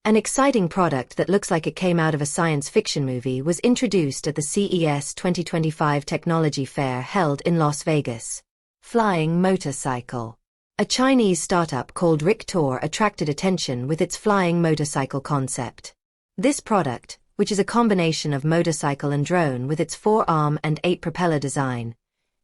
An exciting product that looks like it came out of a science fiction movie was introduced at the CES 2025 Technology Fair held in Las Vegas. Flying motorcycle. A Chinese startup called Rictor attracted attention with its flying motorcycle concept. This product, which is a combination of motorcycle and drone with its 4-arm and 8-propeller design,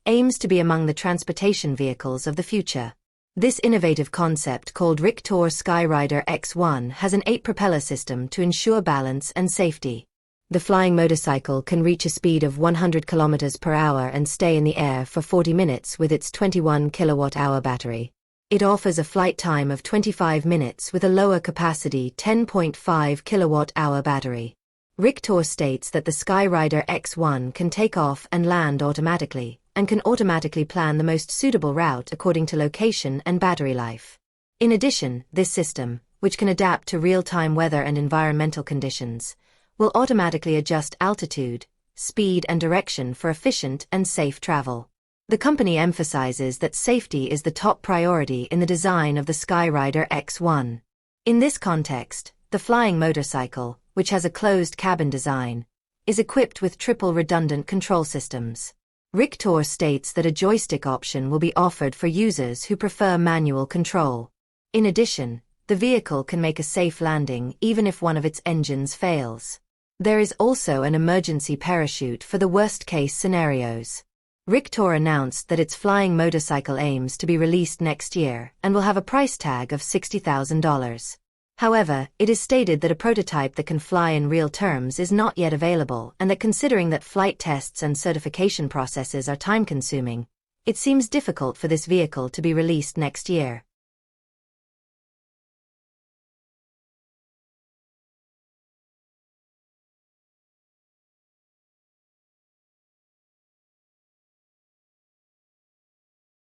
aims to be among the transportation vehicles of the future. This innovative concept called Rictor Skyrider X1 has an 8-propeller system to ensure balance and safety. The flying motorcycle can reach a speed of 100 km per hour and stay in the air for 40 minutes with its 21 kWh battery. It offers a flight time of 25 minutes with a lower capacity 10.5 kWh battery. Rictor states that the Skyrider X1 can take off and land automatically, and can automatically plan the most suitable route according to location and battery life. In addition, this system, which can adapt to real-time weather and environmental conditions, will automatically adjust altitude, speed and direction for efficient and safe travel. The company emphasizes that safety is the top priority in the design of the Skyrider X1. In this context, the flying motorcycle, which has a closed cabin design, is equipped with triple redundant control systems. Rictor states that a joystick option will be offered for users who prefer manual control. In addition, the vehicle can make a safe landing even if one of its engines fails. There is also an emergency parachute for the worst-case scenarios. Rictor announced that its flying motorcycle aims to be released next year and will have a price tag of $60,000. However, it is stated that a prototype that can fly in real terms is not yet available, and that considering that flight tests and certification processes are time-consuming, it seems difficult for this vehicle to be released next year.